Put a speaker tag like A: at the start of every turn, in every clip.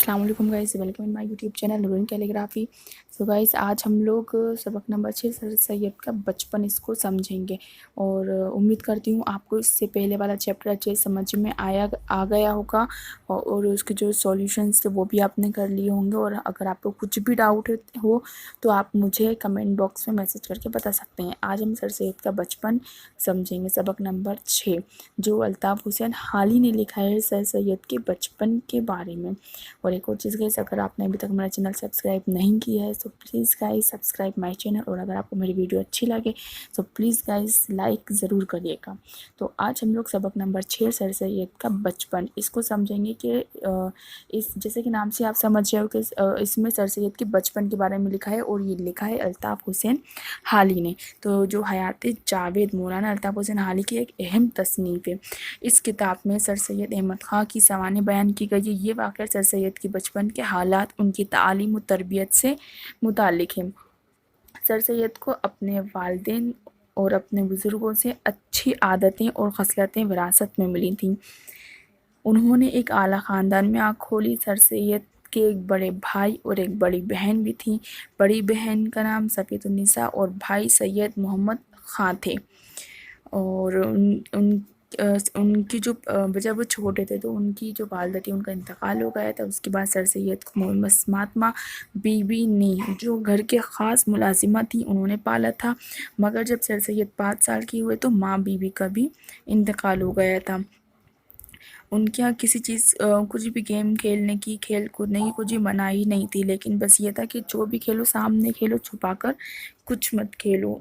A: السلام علیکم guys, welcome in my YouTube channel Noreen calligraphy. So guys, آج ہم لوگ سبق نمبر 6 سر سید کا بچپن اس کو سمجھیں گے، اور امید کرتی ہوں آپ کو اس سے پہلے والا چیپٹر اچھے سمجھ میں آ گیا ہوگا، اور اس کے جو سولیوشنس تھے وہ بھی آپ نے کر لیے ہوں گے۔ اور اگر آپ کو کچھ بھی ڈاؤٹ ہو تو آپ مجھے کمنٹ باکس میں میسج کر کے بتا سکتے ہیں۔ آج ہم سر سید کا بچپن سمجھیں گے، سبق نمبر 6 جو الطاف حسین حالی نے لکھا ہے سر سید کے بچپن کے بارے میں۔ اور ایک اور چیز گائز، اگر آپ نے ابھی تک میرا چینل سبسکرائب نہیں کیا ہے تو please guys subscribe my channel, اور اگر آپ کو میری ویڈیو اچھی لگے تو پلیز گائز لائک ضرور کریے گا۔ تو آج ہم لوگ سبق نمبر 6 سر سید کا بچپن اس کو سمجھیں گے کہ اس جیسے کہ نام سے آپ سمجھ رہے ہو کہ اس میں سر سید کے بچپن کے بارے میں لکھا ہے، اور یہ لکھا ہے الطاف حسین حالی نے۔ تو جو حیات جاوید مولانا الطاف حسین حالی کی ایک اہم تصنیف ہے۔ اس کتاب میں سر سید احمد خاں کی سوانح بیان کی گئی ہے۔ یہ واقعہ سر سید کی بچپن کے حالات، ان کی تعلیم و تربیت سے متعلق ہے۔ سر سید کو اپنے والدین اور اپنے بزرگوں سے اچھی عادتیں اور خصلتیں وراثت میں ملی تھیں۔ انہوں نے ایک اعلیٰ خاندان میں آنکھ کھولی۔ سر سید کے ایک بڑے بھائی اور ایک بڑی بہن بھی تھیں۔ بڑی بہن کا نام صفیۃ النساء اور بھائی سید محمد خاں تھے، اور ان کی جب وہ چھوٹے تھے تو ان کی جو والدہ تھی ان کا انتقال ہو گیا تھا۔ اس کے بعد سر سید کو مسماتما بی بی نے جو گھر کے خاص ملازمہ تھی انہوں نے پالا تھا، مگر جب سر سید 5 سال کی ہوئے تو ماں بی بی کا بھی انتقال ہو گیا تھا۔ ان کے یہاں کسی چیز کچھ بھی گیم کھیلنے کی، کھیل کودنے کی کچھ بھی مناہی نہیں تھی، لیکن بس یہ تھا کہ جو بھی کھیلو سامنے کھیلو، چھپا کر کچھ مت کھیلو۔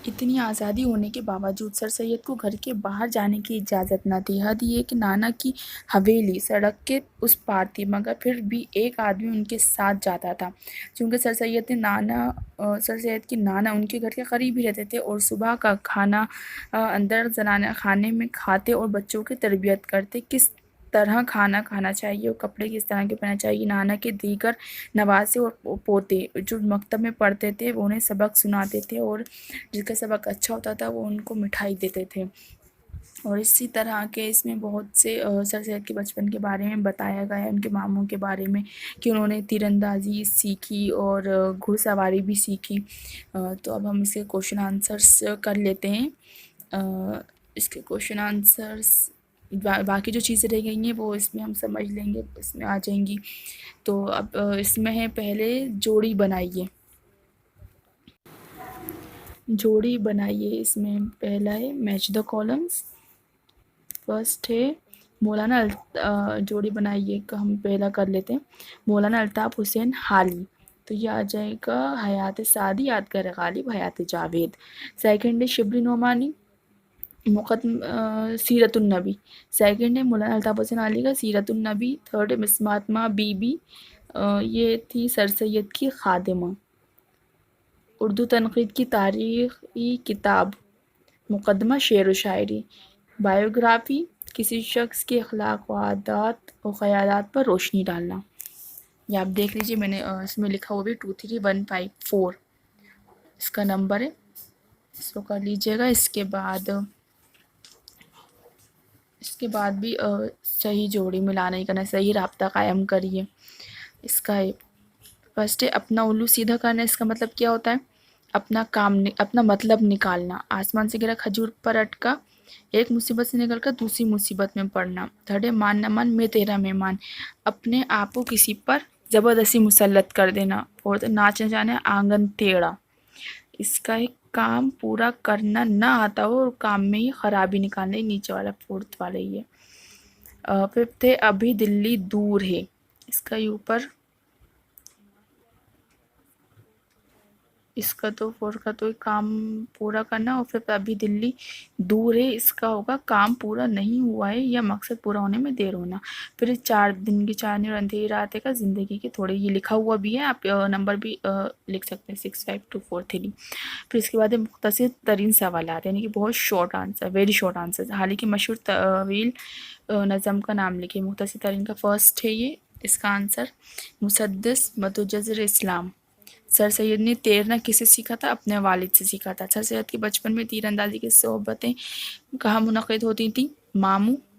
A: اتنی آزادی ہونے کے باوجود سر سید کو گھر کے باہر جانے کی اجازت نہ تھی۔ حد یہ کہ نانا کی حویلی سڑک کے اس پار تھی، مگر پھر بھی ایک آدمی ان کے ساتھ جاتا تھا، چونکہ سر سید کی نانا ان کے گھر کے قریب ہی رہتے تھے، اور صبح کا کھانا اندر زنانہ خانے میں کھاتے اور بچوں کی تربیت کرتے، کس طرح کھانا کھانا چاہیے اور کپڑے کس طرح کے پہننا چاہیے۔ نانا کے دیگر نواسے اور پوتے جو مکتب میں پڑھتے تھے وہ انہیں سبق سناتے تھے، اور جس کا سبق اچھا ہوتا تھا وہ ان کو مٹھائی دیتے تھے۔ اور اسی طرح کے اس میں بہت سے سر سید کے بچپن کے بارے میں بتایا گیا ہے، ان کے ماموں کے بارے میں کہ انہوں نے تیر اندازی سیکھی اور گھڑ سواری بھی سیکھی۔ تو اب ہم اس کے کوشچن آنسرس کر لیتے ہیں۔ اس کے کوشچن آنسرس باقی جو چیزیں رہ گئی ہیں وہ اس میں ہم سمجھ لیں گے، اس میں آ جائیں گی۔ تو اب اس میں ہے پہلے جوڑی بنائیے۔ جوڑی بنائیے، اس میں پہلا ہے میچ دا کالمز۔ فرسٹ ہے مولانا جوڑی بنائیے کا ہم پہلا کر لیتے ہیں، مولانا الطاف حسین حالی، تو یہ آ جائے گا حیات سعدی یادگار غالب حیات جاوید۔ سیکنڈ ہے شبلی نعمانی سیرت النبی، سیکنڈ ہے مولانا الطاف حسین حالی کا سیرت النبی۔ تھرڈ ہے مسماتما بی بی، یہ تھی سر سید کی خادمہ۔ اردو تنقید کی تاریخی کتاب مقدمہ شعر و شاعری۔ بائیوگرافی کسی شخص کے اخلاق و عادات و خیالات پر روشنی ڈالنا۔ یہ آپ دیکھ لیجئے، میں نے اس میں لکھا ہوا بھی 23154 اس کا نمبر ہے، اس کو کر لیجئے گا۔ اس کے بعد بھی صحیح جوڑی ملانا ہی کرنا، صحیح رابطہ قائم کریے۔ اس کا فرسٹ ہے اپنا الو سیدھا کرنا، اس کا مطلب کیا ہوتا ہے؟ اپنا مطلب نکالنا۔ آسمان سے گرا کھجور پر اٹکا، ایک مصیبت سے نکل کر دوسری مصیبت میں پڑنا۔ تھرڈ ہے مان نہ مان میں تیرا مہمان، اپنے آپ کو کسی پر زبردستی مسلط کر دینا۔ فورتھ ناچ نہ جانے آنگن ٹیڑھا، اس کا ایک کام پورا کرنا نہ آتا ہو اور کام میں ہی خرابی نکالنے، نیچے والا فورتھ والا ہی ہے۔ ففتھ ہے ابھی دلی دور ہے، اس کا یہ اوپر اس کا تو فور کا تو کام پورا کرنا، اور پھر ابھی دلی دور ہے اس کا ہوگا کام پورا نہیں ہوا ہے یا مقصد پورا ہونے میں دیر ہونا۔ پھر 4 دن کی چاندنی اور اندھیری راتیں کا زندگی کے تھوڑے، یہ لکھا ہوا بھی ہے، آپ نمبر بھی لکھ سکتے ہیں 65243۔ پھر اس کے بعد مختصر ترین سوالات، یعنی کہ بہت short answer, very short answer. حالانکہ مشہور طویل نظم کا نام لکھے۔ مختصر ترین کا فرسٹ ہے یہ، اس کا آنسر مسدس متجزر اسلام۔ سر سید نے تیرنا کس سے سیکھا تھا؟ اپنے والد سے سیکھا تھا۔ سر سید کے بچپن میں تیر اندازی کی صحبتیں کہاں منعقد ہوتی تھیں؟ ماموں